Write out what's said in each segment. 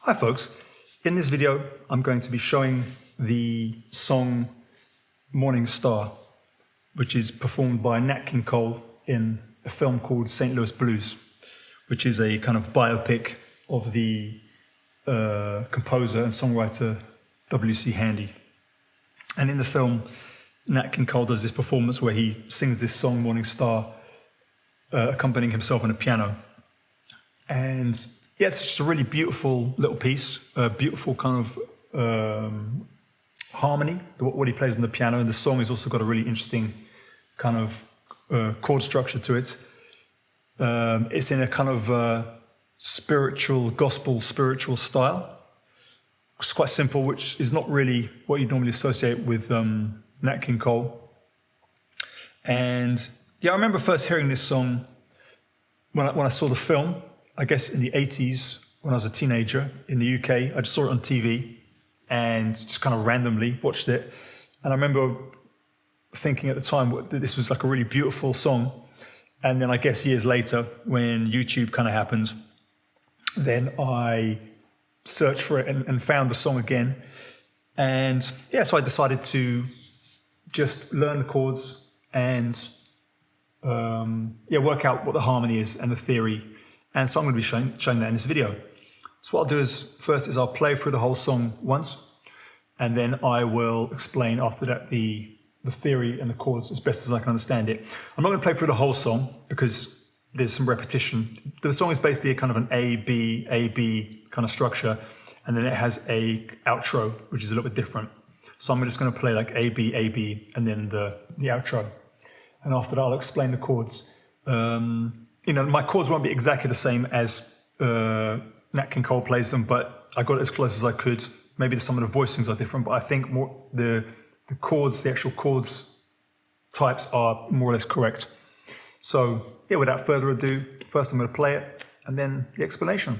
Hi folks, in this video I'm going to be showing the song Morning Star, which is performed by Nat King Cole in a film called St. Louis Blues, which is a kind of biopic of the composer and songwriter W.C. Handy. And in the film, Nat King Cole does this performance where he sings this song Morning Star, accompanying himself on a piano. And yeah, it's just a really beautiful little piece, a beautiful kind of harmony, what he plays on the piano. And the song has also got a really interesting kind of chord structure to it. It's in a kind of spiritual, gospel spiritual style. It's quite simple, which is not really what you'd normally associate with Nat King Cole. And yeah, I remember first hearing this song when I saw the film, I guess in the 80s, when I was a teenager in the UK. I just saw it on TV and just kind of randomly watched it. And I remember thinking at the time that this was like a really beautiful song. And then I guess years later, when YouTube kind of happened, then I searched for it and found the song again. And yeah, so I decided to just learn the chords and work out what the harmony is and the theory. And so I'm going to be showing that in this video. So what I'll do is, first is I'll play through the whole song once, and then I will explain after that the theory and the chords as best as I can understand it. I'm not going to play through the whole song because there's some repetition. The song is basically a kind of an A, B kind of structure, and then it has a outro, which is a little bit different. So I'm just going to play like A, B, and then the outro. And after that, I'll explain the chords. My chords won't be exactly the same as Nat King Cole plays them, but I got it as close as I could. Maybe some of the voicings are different, but I think more the chords, the actual chords types are more or less correct. So yeah, without further ado, first I'm going to play it and then the explanation.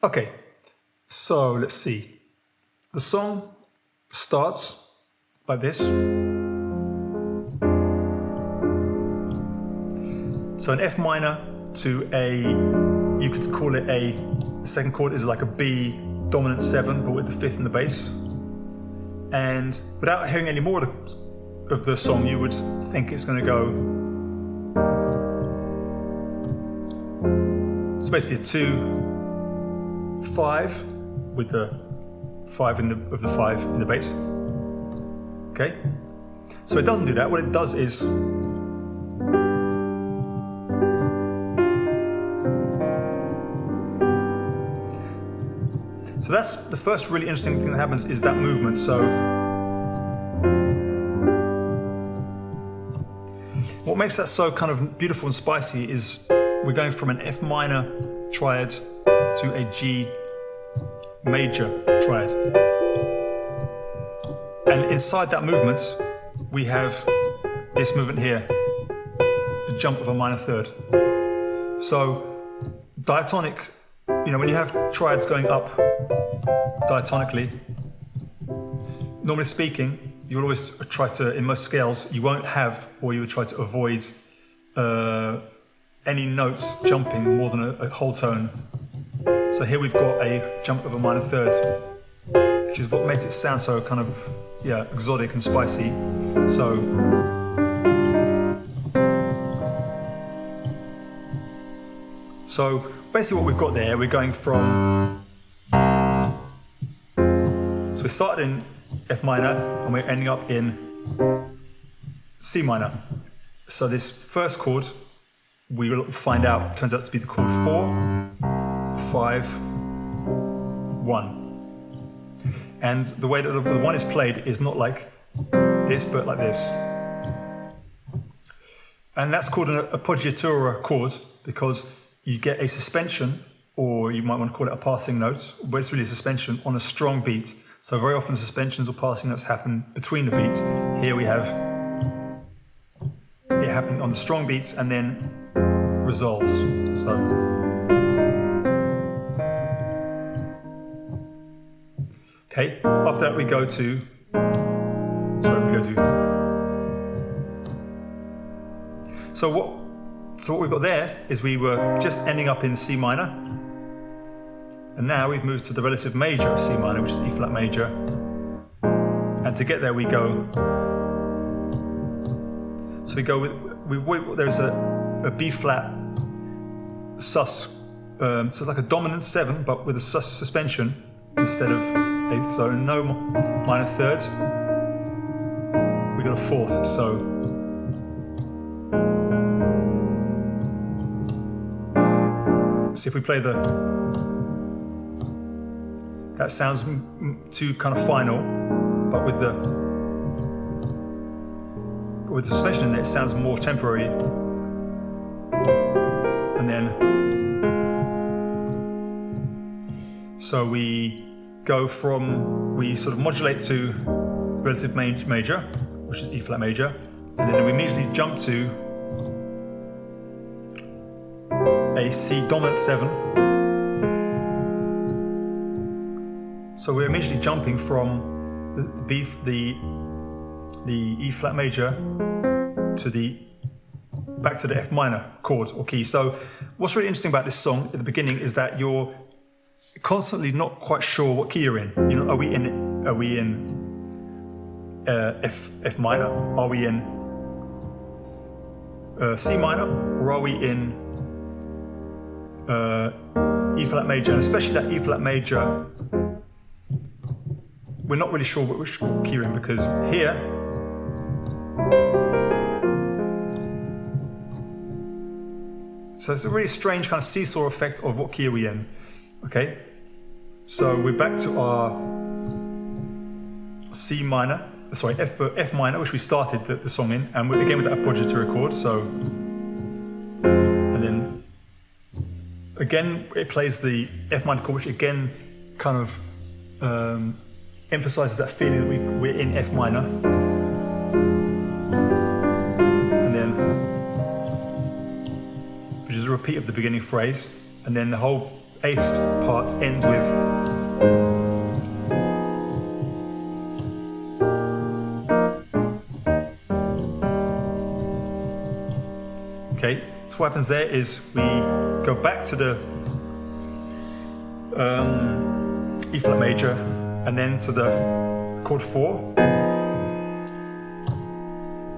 Okay, so let's see. The song starts like this. So an F minor to a, you could call it a, the second chord is like a B dominant 7, but with the 5th in the bass. And without hearing any more of the song, you would think it's going to go. It's basically a 2, 5 with the 5 of the 5 in the bass. Okay, so it doesn't do that. What it does is So that's the first really interesting thing that happens, is that movement. So what makes that so kind of beautiful and spicy is we're going from an F minor triad to a G major triad. And inside that movement, we have this movement here, the jump of a minor third. So diatonic, when you have triads going up diatonically, normally speaking, you'll always try to, in most scales, you won't have, or you would try to avoid any notes jumping more than a whole tone. So here we've got a jump of a minor third, which is what makes it sound so kind of, exotic and spicy. So basically what we've got there, we're going from, so we started in F minor and we're ending up in C minor. So this first chord, we will find out, turns out to be the chord 4, 5, 1. And the way that the 1 is played is not like this, but like this. And that's called an appoggiatura chord because you get a suspension, or you might want to call it a passing note, but it's really a suspension on a strong beat. So very often suspensions or passing notes happen between the beats. Here we have it happening on the strong beats and then resolves. Okay, after that we go to, So what we've got there is we were just ending up in C minor, and now we've moved to the relative major of C minor, which is E flat major. And to get there we go, so we go with, there's a B flat sus, so like a dominant 7, but with a sus suspension instead of 8th, so no minor thirds, we got a 4th, so see if we play that sounds too kind of final, but with the suspension in there, it sounds more temporary. And then, so we go from, we sort of modulate to relative major, which is E flat major, and then we immediately jump to a C dominant 7. So we're immediately jumping from the E flat major to back to the F minor chord or key. So what's really interesting about this song at the beginning is that you're constantly not quite sure what key you're in. Are we in F minor? Are we in C minor? Or are we in E flat major? And especially that E flat major, we're not really sure which key you're in, because here so it's a really strange kind of seesaw effect of what key are we in. Okay, so we're back to our F minor, which we started the song in, and we're again with that appoggiatura chord. So, and then again it plays the F minor chord, which again kind of emphasizes that feeling that we're in F minor, and then, which is a repeat of the beginning phrase, and then the whole 8th part ends with okay. So what happens there is we go back to the E flat major, and then to the chord 4,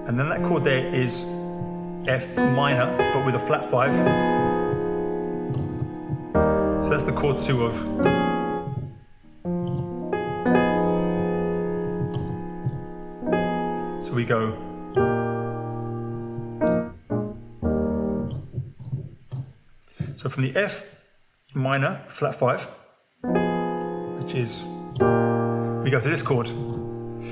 and then that chord there is F minor, but with a flat 5. So that's the chord 2 of. So we go. So from the F minor, flat 5, which is, we go to this chord,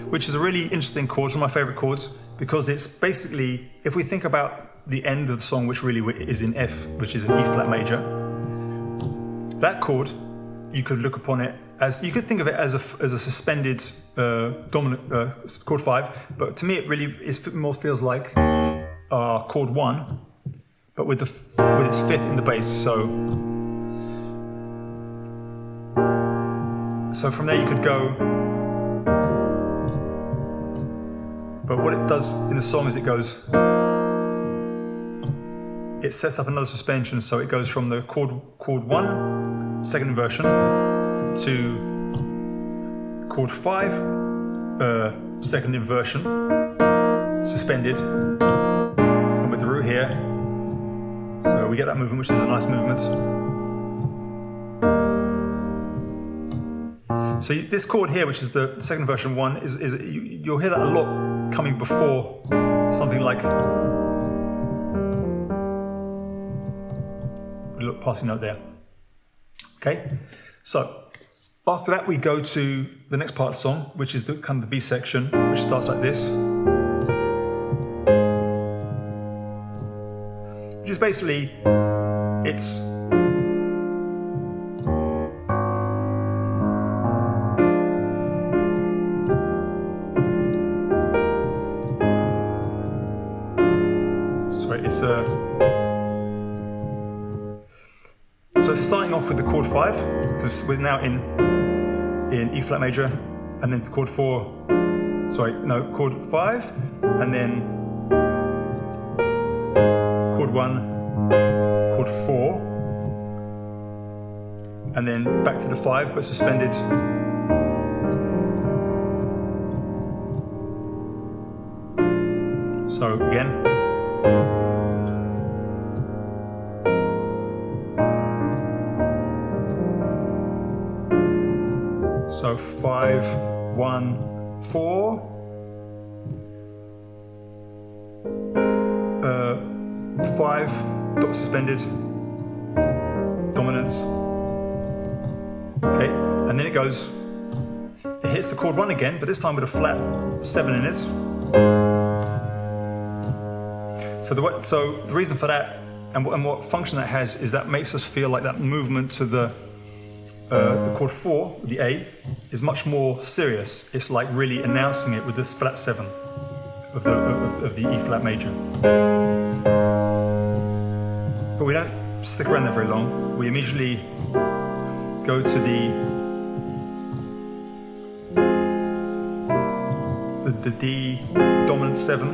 which is a really interesting chord, one of my favorite chords, because it's basically, if we think about the end of the song, which really is in F, which is an E flat major, that chord, you could look upon it as, you could think of it as a suspended dominant chord 5, but to me it really more feels like chord 1, but with its 5th in the bass. So from there you could go, but what it does in the song is it sets up another suspension, so it goes from the chord 1, second inversion, to chord 5, second inversion, suspended, and with the root here, so we get that movement, which is a nice movement. So this chord here, which is the second inversion 1, you'll hear that a lot coming before something like a passing note there. Okay, so after that we go to the next part of the song, which is the kind of the B section, which starts like this, which is basically, it's so it's starting off with the chord 5, because we're now in E flat major, and then chord 4, chord 5, and then chord 1, chord 4, and then back to the 5, but suspended. So again. So 5, 1, 4, 5, dot suspended, dominance. Okay, and then it hits the chord 1 again, but this time with a flat 7 in it. So the reason for that, and what function that has, is that makes us feel like that movement to the chord 4, the A, is much more serious. It's like really announcing it with this flat 7 of the E flat major. But we don't stick around there very long. We immediately go to the D dominant 7,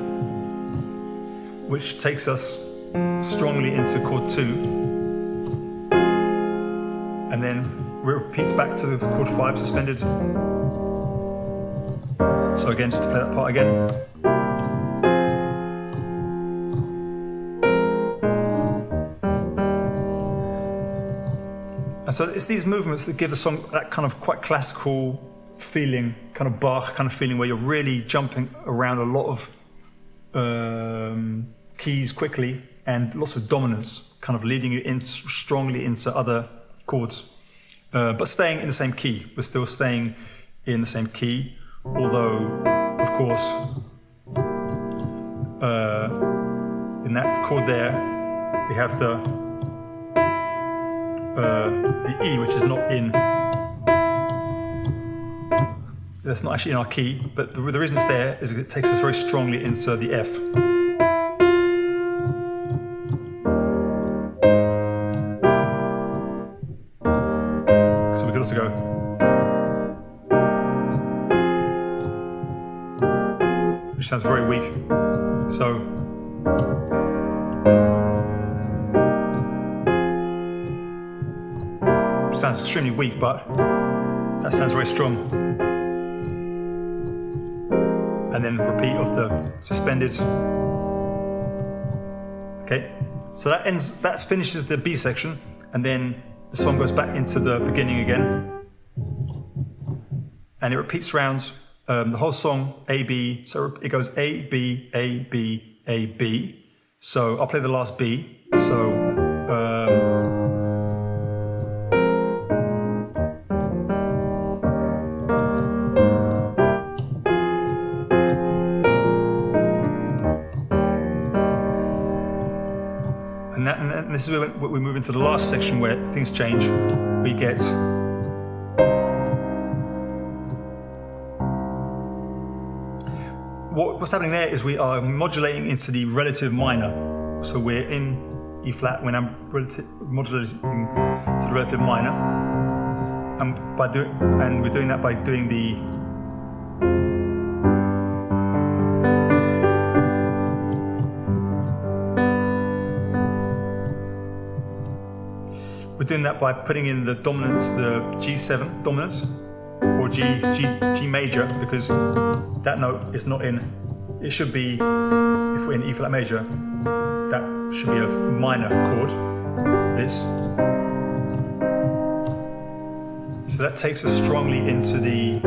which takes us strongly into chord 2, and then repeats back to the chord 5 suspended. So again, just to play that part again. And so it's these movements that give the song that kind of quite classical feeling, kind of Bach kind of feeling, where you're really jumping around a lot of keys quickly, and lots of dominance, kind of leading you in strongly into other chords. But staying in the same key. We're still staying in the same key, although, of course, in that chord there, we have the E, which is not in. That's not actually in our key, but the reason it's there is it takes us very strongly into the F. So we could also go. Which sounds very weak. So. Which sounds extremely weak, but that sounds very strong. And then repeat of the suspended. Okay, so that finishes the B section, and then the song goes back into the beginning again, and it repeats around the whole song A B. So it goes A B A B A B. So I'll play the last B. So. And this is where we move into the last section where things change. We get what's happening there is we are modulating into the relative minor. So we're in E flat when I'm modulating to the relative minor, and we're doing that by doing by putting in the dominance, the G7 dominance, or G major, because that note is not in. It should be, if we're in E flat major, that should be a minor chord. This. So that takes us strongly into the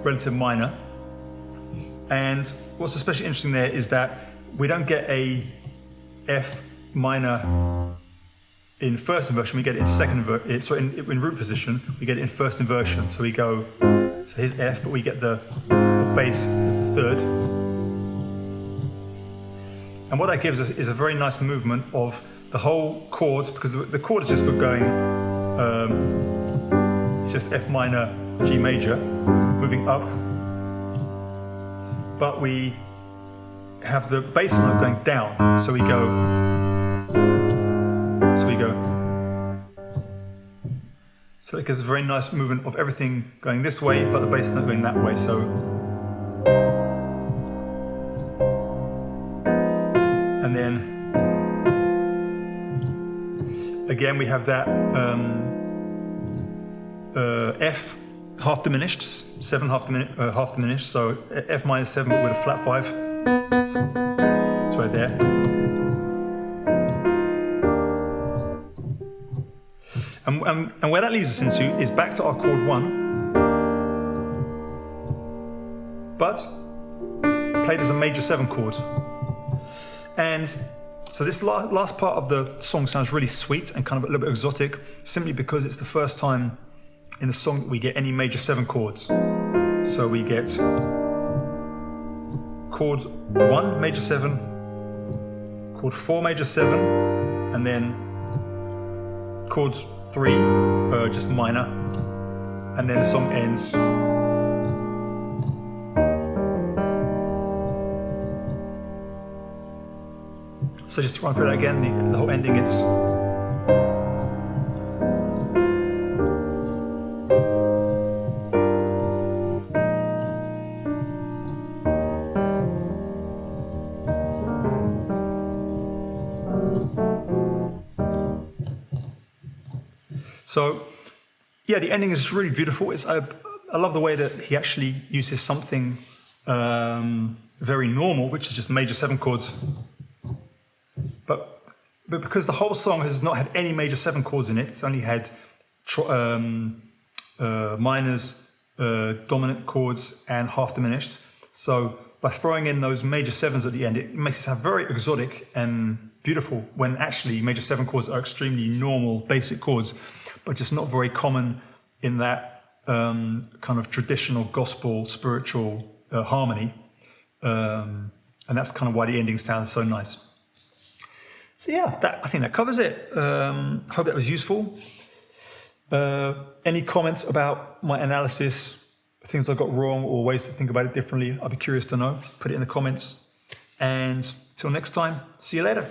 relative minor. And what's especially interesting there is that we don't get a F minor in first inversion, we get it in second inversion. So in root position, we get it in first inversion. So we go, so here's F, but we get the bass as the third. And what that gives us is a very nice movement of the whole chords, because the chord is just going, it's just F minor, G major, moving up. But we have the bass note going down. So we go. So it gives a very nice movement of everything going this way, but the bass note going that way. So, and then again we have that F half diminished, 7 half diminished. So F minor 7, but with a flat 5. It's right there. And where that leads us into is back to our chord 1, but played as a major 7 chord. And so this last part of the song sounds really sweet and kind of a little bit exotic, simply because it's the first time in the song that we get any major 7 chords. So we get chord 1, major 7, chord 4, major 7, and then chords 3, just minor, and then the song ends. So just to run through that again, the whole ending is. So, yeah, the ending is really beautiful. I love the way that he actually uses something very normal, which is just major 7 chords. But because the whole song has not had any major 7 chords in it, it's only had minors, dominant chords, and half diminished. So by throwing in those major 7s at the end, it makes it sound very exotic and beautiful, when actually major 7 chords are extremely normal, basic chords, but just not very common in that kind of traditional gospel spiritual harmony. And that's kind of why the ending sounds so nice. So yeah, I think that covers it. Hope that was useful. Any comments about my analysis, things I got wrong, or ways to think about it differently, I'd be curious to know. Put it in the comments. And till next time, see you later.